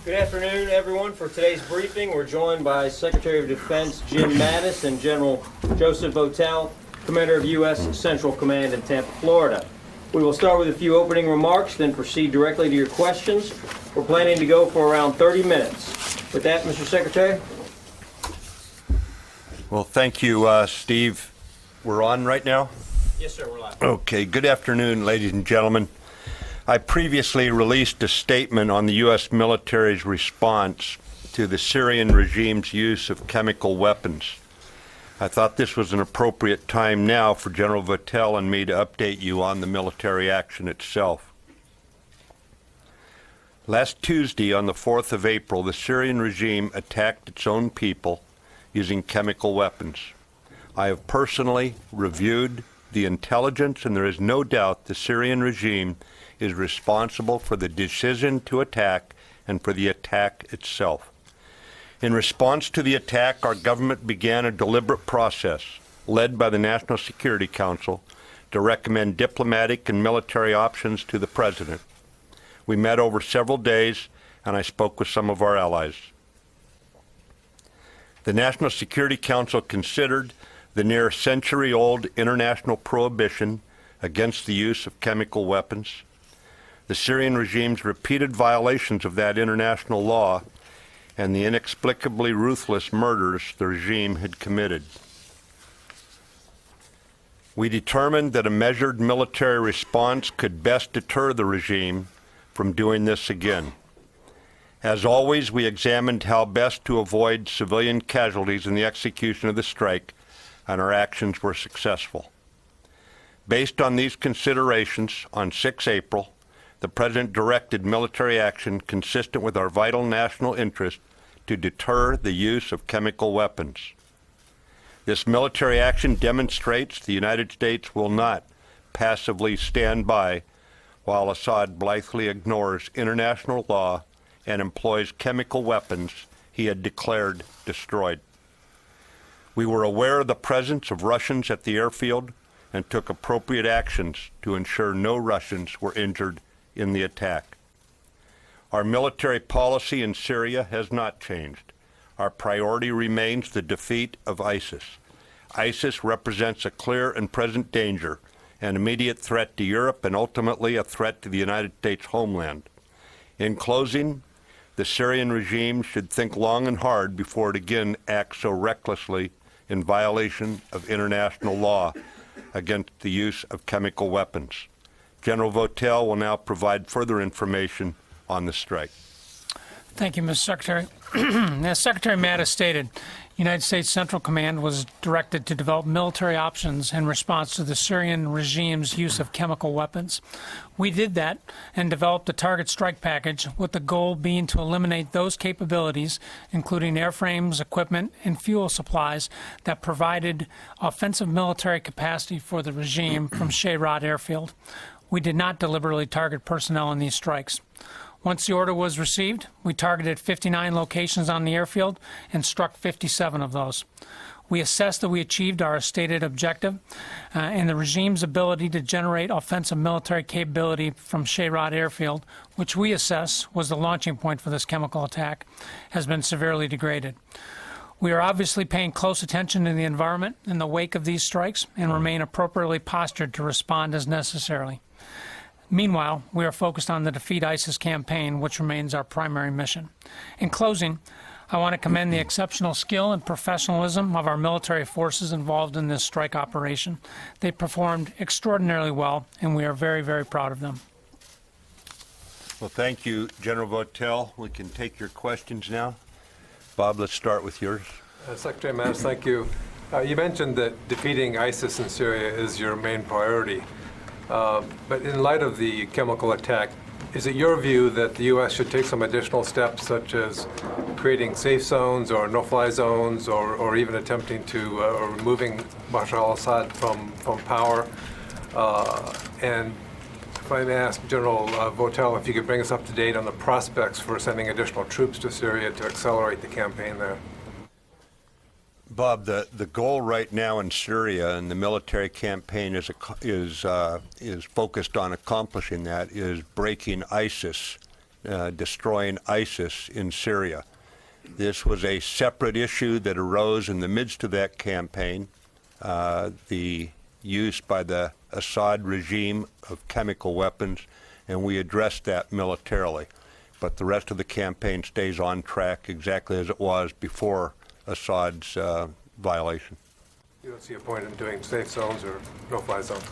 Good afternoon, everyone. For today's briefing, we're joined by Secretary of Defense Jim Mattis and General Joseph Votel, Commander of U.S. Central Command in Tampa, Florida. We will start with a few opening remarks, then proceed directly to your questions. We're planning to go for around 30 minutes. With that, Mr. Secretary. Well, thank you, Steve. We're on right now? Yes, sir, we're live. Okay, good afternoon, ladies and gentlemen. I previously released a statement on the U.S. military's response to the Syrian regime's use of chemical weapons. I thought this was an appropriate time now for General Votel and me to update you on the military action itself. Last Tuesday, on the 4th of April, the Syrian regime attacked its own people using chemical weapons. I have personally reviewed the intelligence, and there is no doubt the Syrian regime is responsible for the decision to attack and for the attack itself. In response to the attack, our government began a deliberate process led by the National Security Council to recommend diplomatic and military options to the President. We met over several days, and I spoke with some of our allies. The National Security Council considered the near century-old international prohibition against the use of chemical weapons, the Syrian regime's repeated violations of that international law, and the inexplicably ruthless murders the regime had committed. We determined that a measured military response could best deter the regime from doing this again. As always, we examined how best to avoid civilian casualties in the execution of the strike, and our actions were successful. Based on these considerations, on 6 April, the President directed military action consistent with our vital national interest to deter the use of chemical weapons. This military action demonstrates the United States will not passively stand by while Assad blithely ignores international law and employs chemical weapons he had declared destroyed. We were aware of the presence of Russians at the airfield and took appropriate actions to ensure no Russians were injured in the attack. Our military policy in Syria has not changed. Our priority remains the defeat of ISIS. ISIS represents a clear and present danger, an immediate threat to Europe, and ultimately a threat to the United States homeland. In closing, the Syrian regime should think long and hard before it again acts so recklessly in violation of international law against the use of chemical weapons. General Votel will now provide further information on the strike. Thank you, Mr. Secretary. As Secretary Mattis stated, United States Central Command was directed to develop military options in response to the Syrian regime's use of chemical weapons. We did that and developed a target strike package with the goal being to eliminate those capabilities, including airframes, equipment, and fuel supplies that provided offensive military capacity for the regime from Shayrat Airfield. We did not deliberately target personnel in these strikes. Once the order was received, we targeted 59 locations on the airfield and struck 57 of those. We assessed that we achieved our stated objective, and the regime's ability to generate offensive military capability from Shayrat Airfield, which we assess was the launching point for this chemical attack, has been severely degraded. We are obviously paying close attention to the environment in the wake of these strikes and remain appropriately postured to respond as necessary. Meanwhile, we are focused on the Defeat ISIS campaign, which remains our primary mission. In closing, I want to commend the exceptional skill and professionalism of our military forces involved in this strike operation. They performed extraordinarily well, and we are very, very proud of them. Well, thank you, General Votel. We can take your questions now. Bob, let's start with yours. Secretary Mattis, thank you. You mentioned that defeating ISIS in Syria is your main priority. But in light of the chemical attack, is it your view that the U.S. should take some additional steps, such as creating safe zones or no-fly zones, or even attempting to or removing Bashar al-Assad from power? And if I may ask General Votel if you could bring us up to date on the prospects for sending additional troops to Syria to accelerate the campaign there. Bob, the goal right now in Syria and the military campaign is focused on accomplishing that, is breaking ISIS destroying ISIS in Syria. This was a separate issue that arose in the midst of that campaign, the use by the Assad regime of chemical weapons, and we addressed that militarily. But the rest of the campaign stays on track exactly as it was before Assad's violation. You don't see a point in doing safe zones or no-fly zones?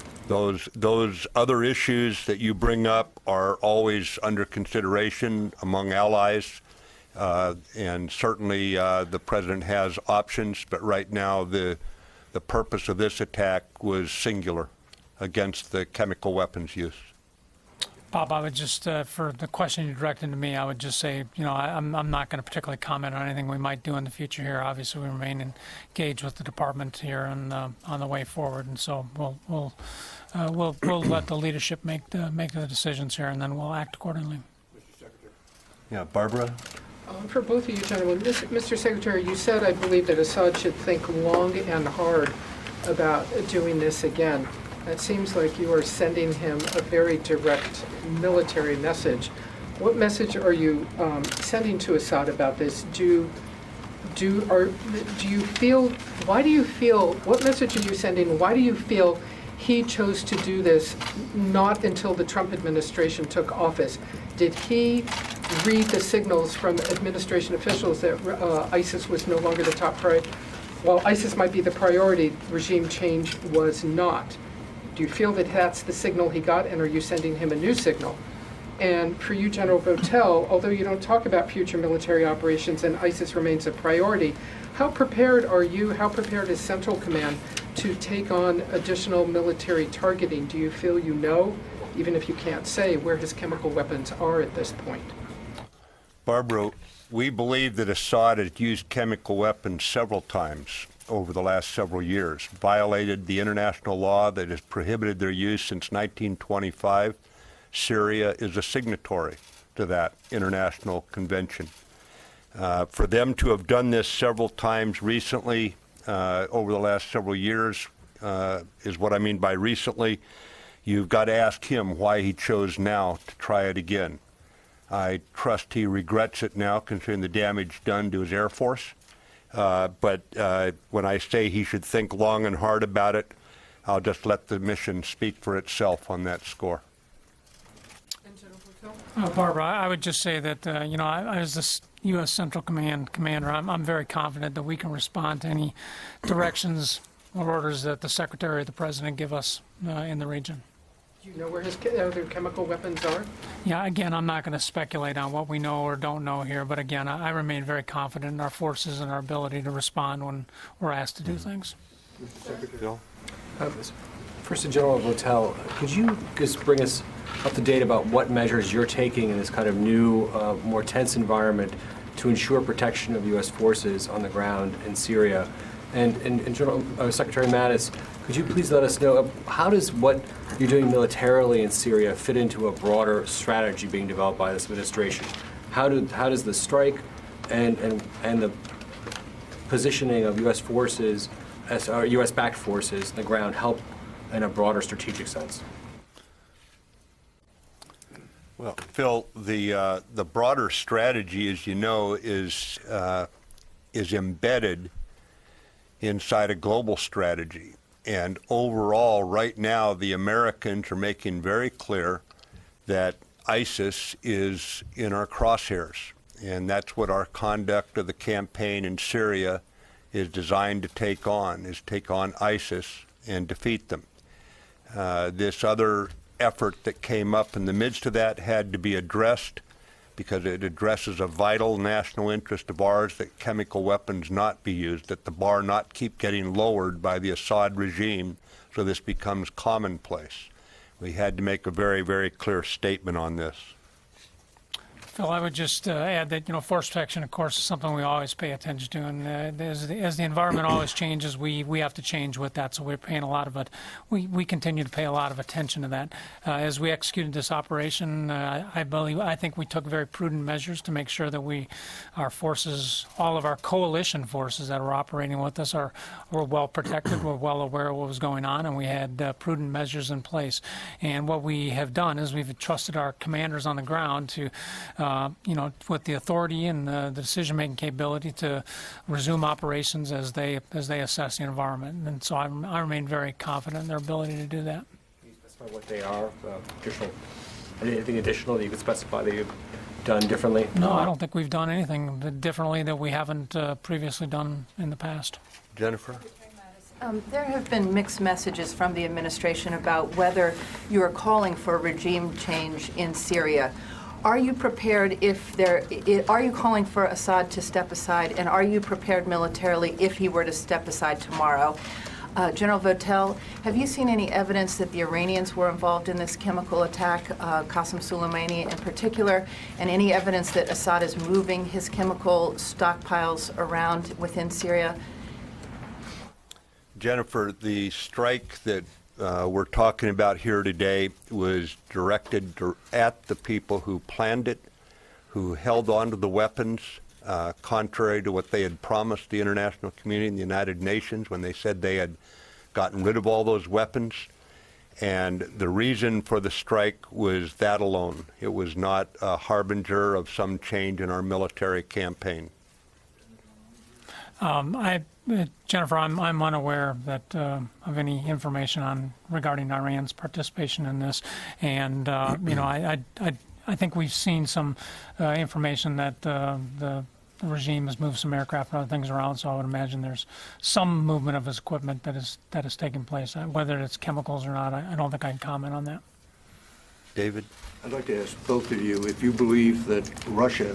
Those other issues that you bring up are always under consideration among allies, and certainly the president has options, but right now the purpose of this attack was singular against the chemical weapons use. Bob, I would just, for the question you directed to me, I would just say, you know, I'm not going to particularly comment on anything we might do in the future here. Obviously, we remain engaged with the department here and on the way forward, and so we'll let the leadership make the decisions here, and then we'll act accordingly. Mr. Secretary. Yeah, Barbara. For both of you gentlemen, Mr. Secretary, you said, I believe, that Assad should think long and hard about doing this again. It seems like you are sending him a very direct military message. What message are you sending to Assad about this? Do you feel? Why do you feel? What message are you sending? Why do you feel he chose to do this not until the Trump administration took office? Did he read the signals from administration officials that ISIS was no longer the top priority? While ISIS might be the priority, regime change was not. Do you feel that that's the signal he got, and are you sending him a new signal? And for you, General Votel, although you don't talk about future military operations and ISIS remains a priority, how prepared are you, how prepared is Central Command to take on additional military targeting? Do you feel you know, even if you can't say, where his chemical weapons are at this point? Barbara, we believe that Assad has used chemical weapons several times over the last several years, violated the international law that has prohibited their use since 1925. Syria is a signatory to that international convention. For them to have done this several times recently, over the last several years, is what I mean by recently. You've got to ask him why he chose now to try it again. I trust he regrets it now, considering the damage done to his Air Force. But when I say he should think long and hard about it, I'll just let the mission speak for itself on that score. Barbara, I would just say that, you know, as the U.S. Central Command commander, I'm very confident that we can respond to any directions or orders that the Secretary or the President give us in the region. Do you know where his other chemical weapons are? Yeah, again, I'm not going to speculate on what we know or don't know here, but again, I remain very confident in our forces and our ability to respond when we're asked to do things. Mr. Secretary. First to General Votel, could you just bring us up to date about what measures you're taking in this kind of new, more tense environment to ensure protection of U.S. forces on the ground in Syria? And General Secretary Mattis, could you please let us know how does what you're doing militarily in Syria fit into a broader strategy being developed by this administration? How does the strike and the positioning of U.S. forces, U.S.-backed forces on the ground help in a broader strategic sense? Well, Phil, the broader strategy, as you know, is embedded inside a global strategy. And overall, right now, the Americans are making very clear that ISIS is in our crosshairs. And that's what our conduct of the campaign in Syria is designed to take on ISIS and defeat them. This other effort that came up in the midst of that had to be addressed because it addresses a vital national interest of ours that chemical weapons not be used, that the bar not keep getting lowered by the Assad regime so this becomes commonplace. We had to make a very, very clear statement on this. Phil, I would just add that, you know, force protection, of course, is something we always pay attention to, and as the environment always changes, we have to change with that. So we're paying a lot of it. We continue to pay a lot of attention to that. As we executed this operation, I think we took very prudent measures to make sure that our forces, all of our coalition forces that were operating with us, were well protected. We're well aware of what was going on, and we had prudent measures in place. And what we have done is we've trusted our commanders on the ground to with the authority and the decision-making capability to resume operations as they assess the environment. And so I remain very confident in their ability to do that. Can you specify what they are? Anything additional that you could specify that you've done differently? No, I don't think we've done anything differently that we haven't previously done in the past. Jennifer? There have been mixed messages from the administration about whether you are calling for regime change in Syria. Are you prepared are you calling for Assad to step aside, and are you prepared militarily if he were to step aside tomorrow? General Votel, have you seen any evidence that the Iranians were involved in this chemical attack, Qasem Soleimani in particular, and any evidence that Assad is moving his chemical stockpiles around within Syria? Jennifer, the strike that we're talking about here today was directed at the people who planned it, who held on to the weapons, contrary to what they had promised the international community and the United Nations when they said they had gotten rid of all those weapons. And the reason for the strike was that alone. It was not a harbinger of some change in our military campaign. Jennifer, I'm unaware that of any information regarding Iran's participation in this, and I think we've seen some information that the regime has moved some aircraft and other things around. So I would imagine there's some movement of his equipment that is taking place. Whether it's chemicals or not, I don't think I can comment on that. David? I'd like to ask both of you if you believe that Russia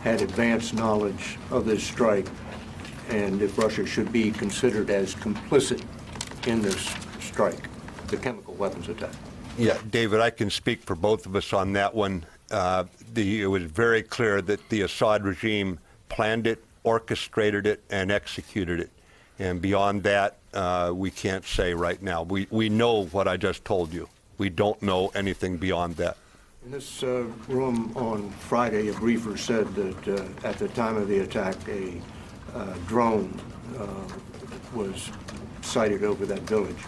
had advanced knowledge of this strike, and if Russia should be considered as complicit in this strike, the chemical weapons attack. Yeah, David, I can speak for both of us on that one. It was very clear that the Assad regime planned it, orchestrated it, and executed it. And beyond that, we can't say right now. We know what I just told you. We don't know anything beyond that. In this room on Friday, a briefer said that at the time of the attack, a drone was sighted over that village,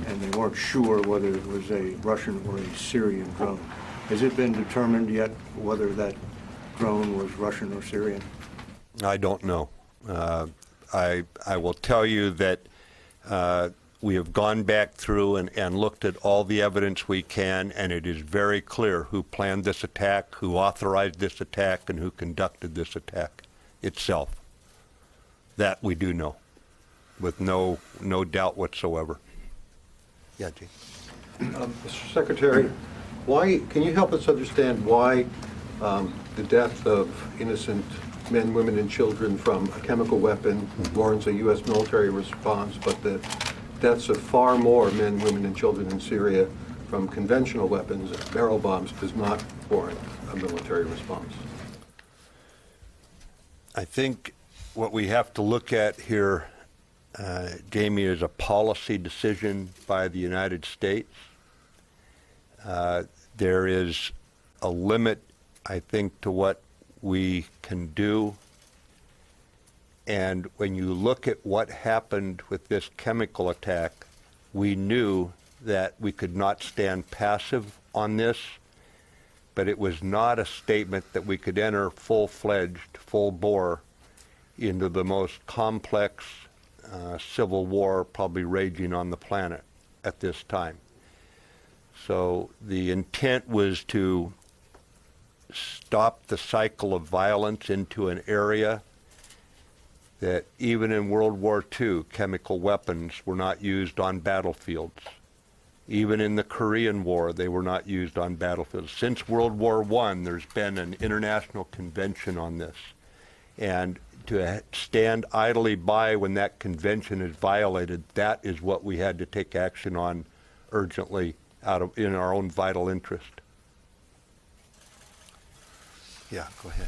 and they weren't sure whether it was a Russian or a Syrian drone. Has it been determined yet whether that drone was Russian or Syrian? I don't know. I will tell you that we have gone back through and looked at all the evidence we can, and it is very clear who planned this attack, who authorized this attack, and who conducted this attack itself. That we do know, with no doubt whatsoever. Yeah, Jay. Mr. Secretary, can you help us understand why the death of innocent men, women, and children from a chemical weapon warrants a U.S. military response, but the deaths of far more men, women, and children in Syria from conventional weapons, barrel bombs, does not warrant a military response? I think what we have to look at here, Jamie, is a policy decision by the United States. There is a limit, I think, to what we can do. And when you look at what happened with this chemical attack, we knew that we could not stand passive on this, but it was not a statement that we could enter full-fledged, full-bore into the most complex civil war probably raging on the planet at this time. So the intent was to stop the cycle of violence into an area that even in World War II, chemical weapons were not used on battlefields. Even in the Korean War, they were not used on battlefields. Since World War I, there's been an international convention on this. And to stand idly by when that convention is violated, that is what we had to take action on urgently in our own vital interest. Yeah, go ahead.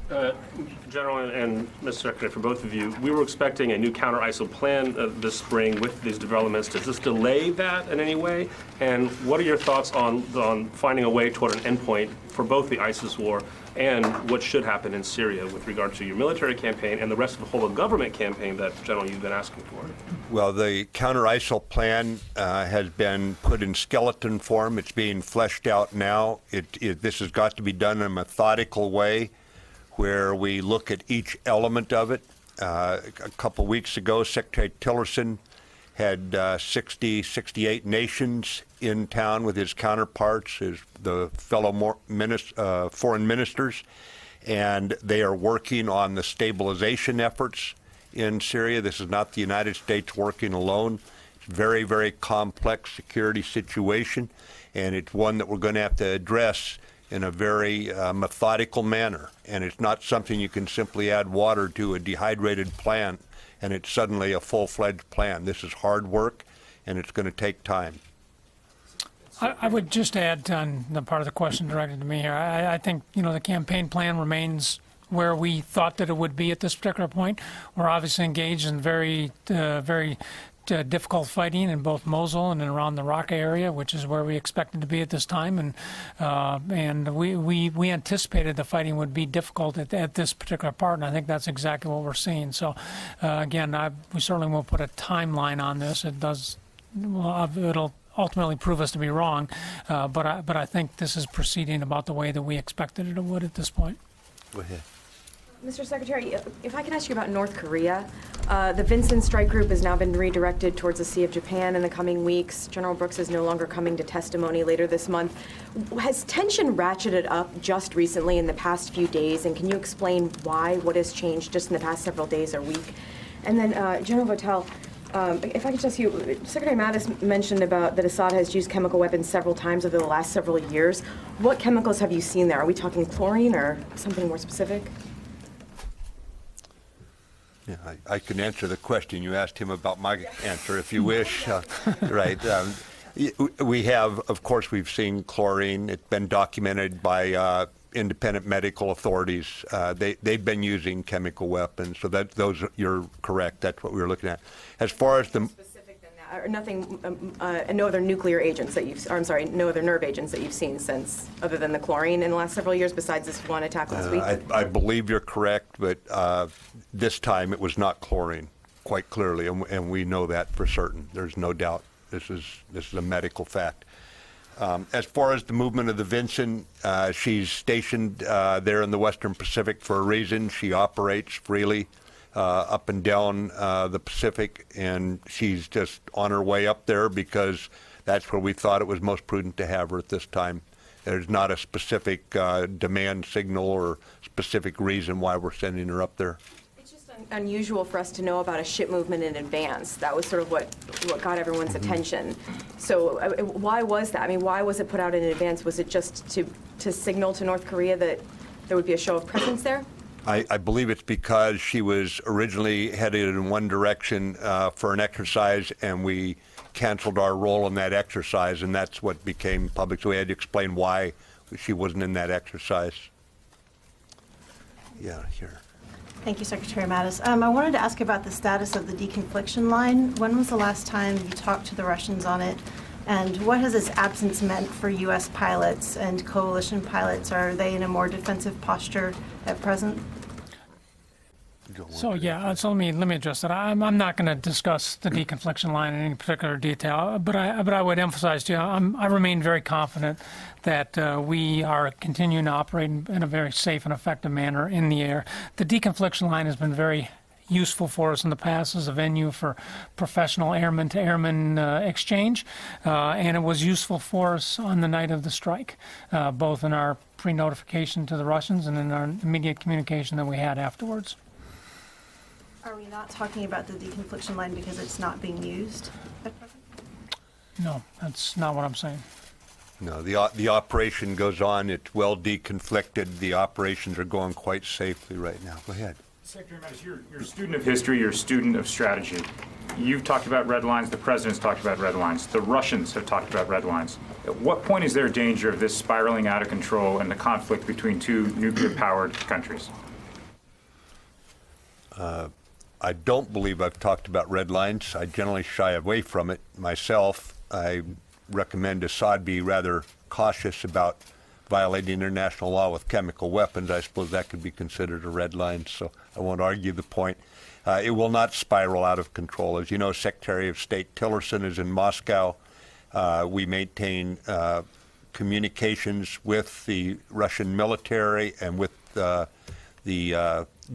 General and Mr. Secretary, for both of you, we were expecting a new counter-ISIL plan this spring with these developments. Does this delay that in any way? And what are your thoughts on finding a way toward an endpoint for both the ISIS war and what should happen in Syria with regard to your military campaign and the rest of the whole of government campaign that, General, you've been asking for? Well, the counter-ISIL plan has been put in skeleton form. It's being fleshed out now. This has got to be done in a methodical way, where we look at each element of it. A couple weeks ago, Secretary Tillerson had 68 nations in town with his counterparts, the fellow foreign ministers, and they are working on the stabilization efforts in Syria. This is not the United States working alone. It's a very, very complex security situation, and it's one that we're going to have to address in a very methodical manner. And it's not something you can simply add water to a dehydrated plant and it's suddenly a full-fledged plan. This is hard work, and it's going to take time. I would just add on the part of the question directed to me here. I think, the campaign plan remains where we thought that it would be at this particular point. We're obviously engaged in very difficult fighting in both Mosul and around the Raqqa area, which is where we expected to be at this time, and we anticipated the fighting would be difficult at this particular part, and I think that's exactly what we're seeing. So, again, we certainly won't put a timeline on this. It'll ultimately prove us to be wrong, but I think this is proceeding about the way that we expected it would at this point. Go ahead. Mr. Secretary, if I can ask you about North Korea, the Vinson strike group has now been redirected towards the Sea of Japan in the coming weeks. General Brooks is no longer coming to testimony later this month. Has tension ratcheted up just recently in the past few days, and can you explain why, what has changed just in the past several days or week? And then, General Votel, if I could just ask you, Secretary Mattis mentioned about that Assad has used chemical weapons several times over the last several years. What chemicals have you seen there? Are we talking chlorine or something more specific? Yeah, I can answer the question. You asked him about my answer, if you wish. Right. We have, of course, we've seen chlorine. It's been documented by independent medical authorities. They've been using chemical weapons. So you're correct. That's what we were looking at. As far as the specific than that, or nothing, no other nuclear agents that no other nerve agents that you've seen since, other than the chlorine in the last several years, besides this one attack last week? I believe you're correct, but this time it was not chlorine, quite clearly, and we know that for certain. There's no doubt. This is a medical fact. As far as the movement of the Vinson, she's stationed there in the Western Pacific for a reason. She operates freely up and down the Pacific, and she's just on her way up there because that's where we thought it was most prudent to have her at this time. There's not a specific demand signal or specific reason why we're sending her up there. It's just unusual for us to know about a ship movement in advance. That was sort of what got everyone's attention. So why was that? I mean, why was it put out in advance? Was it just to signal to North Korea that there would be a show of presence there? I believe it's because she was originally headed in one direction for an exercise, and we canceled our role in that exercise, and that's what became public. So we had to explain why she wasn't in that exercise. Yeah, here. Thank you, Secretary Mattis. I wanted to ask about the status of the deconfliction line. When was the last time you talked to the Russians on it? And what has its absence meant for U.S. pilots and coalition pilots? Are they in a more defensive posture at present? So so let me address that. I'm not going to discuss the deconfliction line in any particular detail, but I would emphasize to you, I remain very confident that we are continuing to operate in a very safe and effective manner in the air. The deconfliction line has been very useful for us in the past as a venue for professional airman-to-airman exchange, and it was useful for us on the night of the strike, both in our pre-notification to the Russians and in our immediate communication that we had afterwards. Are we not talking about the deconfliction line because it's not being used at present? No, that's not what I'm saying. No, the operation goes on. It's well deconflicted. The operations are going quite safely right now. Go ahead. Secretary Mattis, you're a student of history, you're a student of strategy. You've talked about red lines, the president's talked about red lines, the Russians have talked about red lines. At what point is there a danger of this spiraling out of control and the conflict between two nuclear-powered countries? I don't believe I've talked about red lines. I generally shy away from it myself. I recommend Assad be rather cautious about violating international law with chemical weapons. I suppose that could be considered a red line, so I won't argue the point. It will not spiral out of control. As you know, Secretary of State Tillerson is in Moscow. We maintain communications with the Russian military and with the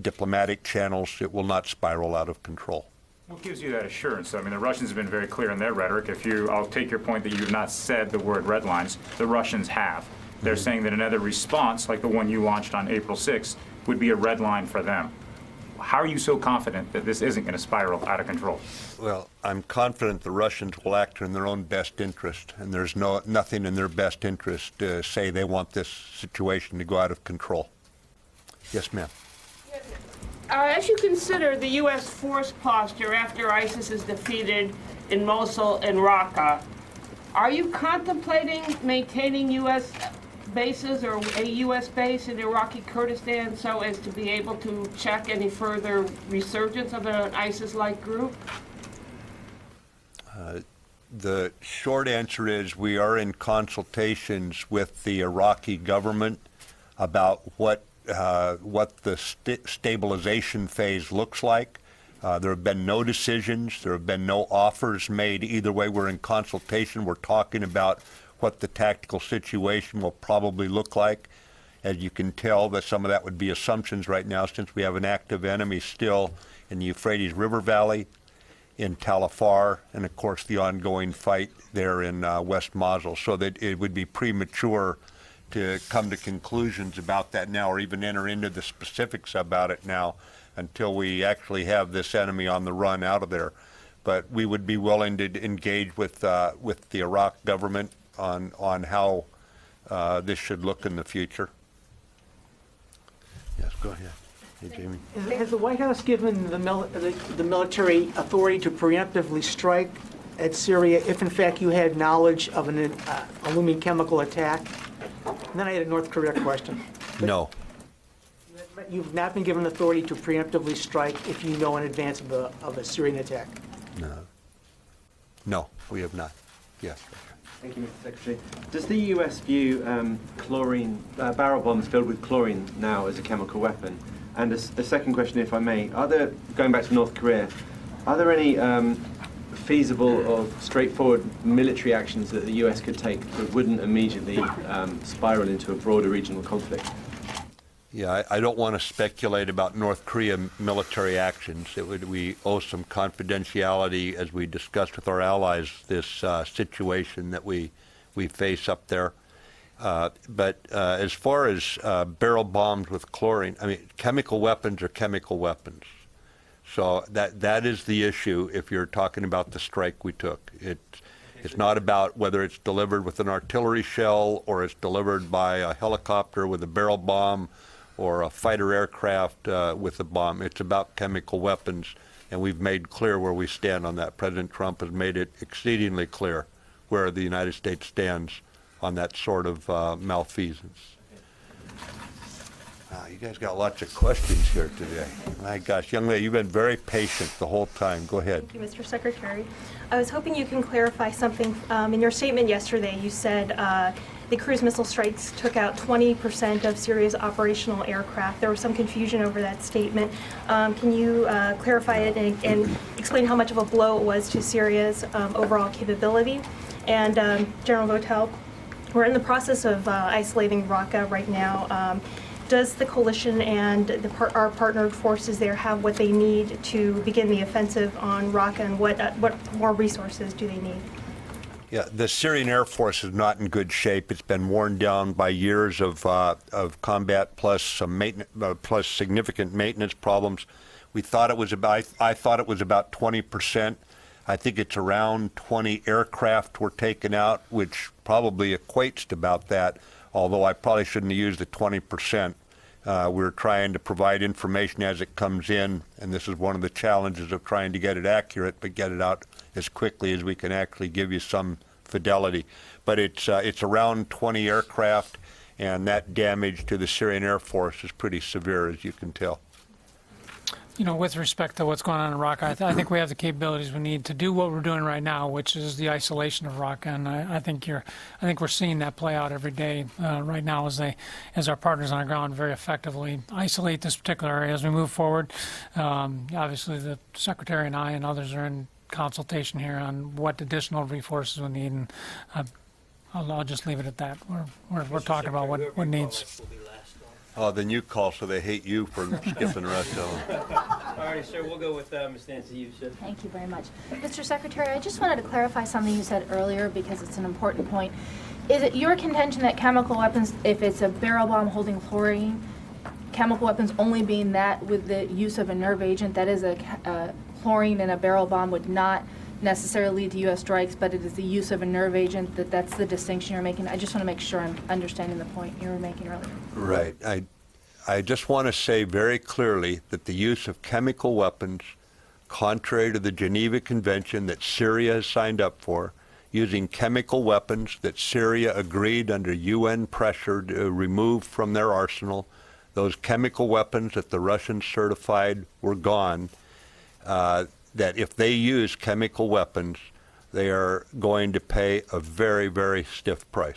diplomatic channels. It will not spiral out of control. What gives you that assurance? I mean, the Russians have been very clear in their rhetoric. I'll take your point that you've not said the word red lines. The Russians have. They're saying that another response, like the one you launched on April 6th, would be a red line for them. How are you so confident that this isn't going to spiral out of control? Well, I'm confident the Russians will act in their own best interest, and there's nothing in their best interest to say they want this situation to go out of control. Yes, ma'am. As you consider the U.S. force posture after ISIS is defeated in Mosul and Raqqa, are you contemplating maintaining U.S. bases or a U.S. base in Iraqi Kurdistan so as to be able to check any further resurgence of an ISIS-like group? The short answer is we are in consultations with the Iraqi government about what the stabilization phase looks like. There have been no decisions. There have been no offers made. Either way, we're in consultation. We're talking about what the tactical situation will probably look like. As you can tell, that some of that would be assumptions right now, since we have an active enemy still in the Euphrates River Valley, in Tal Afar, and of course the ongoing fight there in West Mosul. So that it would be premature to come to conclusions about that now, or even enter into the specifics about it now, until we actually have this enemy on the run out of there. But we would be willing to engage with the Iraq government on how this should look in the future. Yes, go ahead. Hey, Jamie. Has the White House given the military authority to preemptively strike at Syria if, in fact, you had knowledge of a looming chemical attack? And then I had a North Korea question. No. But you've not been given authority to preemptively strike if you know in advance of a Syrian attack? No. No, we have not. Yes. Thank you, Mr. Secretary. Does the U.S. view chlorine, barrel bombs filled with chlorine now as a chemical weapon? And a second question, if I may, going back to North Korea, are there any feasible or straightforward military actions that the U.S. could take that wouldn't immediately spiral into a broader regional conflict? Yeah, I don't want to speculate about North Korea military actions. We owe some confidentiality, as we discussed with our allies, this situation that we face up there. But as far as barrel bombs with chlorine, I mean, chemical weapons are chemical weapons. So that is the issue if you're talking about the strike we took. It's not about whether it's delivered with an artillery shell or it's delivered by a helicopter with a barrel bomb or a fighter aircraft with a bomb. It's about chemical weapons, and we've made clear where we stand on that. President Trump has made it exceedingly clear where the United States stands on that sort of malfeasance. Wow, you guys got lots of questions here today. My gosh, young lady, you've been very patient the whole time. Go ahead. Thank you, Mr. Secretary. I was hoping you can clarify something. In your statement yesterday, you said the cruise missile strikes took out 20% of Syria's operational aircraft. There was some confusion over that statement. Can you clarify it and explain how much of a blow it was to Syria's overall capability? And General Votel, we're in the process of isolating Raqqa right now. Does the coalition and our partnered forces there have what they need to begin the offensive on Raqqa, and what more resources do they need? Yeah, the Syrian Air Force is not in good shape. It's been worn down by years of combat plus some plus significant maintenance problems. I thought it was about 20%. I think it's around 20 aircraft were taken out, which probably equates to about that, although I probably shouldn't have used the 20%. We're trying to provide information as it comes in, and this is one of the challenges of trying to get it accurate, but get it out as quickly as we can actually give you some fidelity. But it's around 20 aircraft, and that damage to the Syrian Air Force is pretty severe, as you can tell. with respect to what's going on in Raqqa, I think we have the capabilities we need to do what we're doing right now, which is the isolation of Raqqa, and I think we're seeing that play out every day right now as our partners on the ground very effectively isolate this particular area. As we move forward, obviously the Secretary and I and others are in consultation here on what additional resources we need, and I'll just leave it at that. We're talking about what needs. Oh, then you call, so they hate you for skipping the rest of them. All right, sir, we'll go with Ms. Nancy Youssef. Thank you very much. Mr. Secretary, I just wanted to clarify something you said earlier because it's an important point. Is it your contention that chemical weapons, if it's a barrel bomb holding chlorine, chemical weapons only being that with the use of a nerve agent, that is a chlorine in a barrel bomb would not necessarily lead to U.S. strikes, but it is the use of a nerve agent, that's the distinction you're making? I just want to make sure I'm understanding the point you were making earlier. Right. I just want to say very clearly that the use of chemical weapons, contrary to the Geneva Convention that Syria has signed up for, using chemical weapons that Syria agreed under UN pressure to remove from their arsenal, those chemical weapons that the Russians certified were gone, that if they use chemical weapons, they are going to pay a very, very stiff price.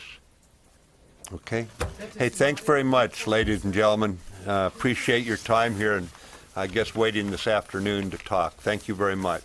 Okay? Hey, thanks very much, ladies and gentlemen. Appreciate your time here and I guess waiting this afternoon to talk. Thank you very much.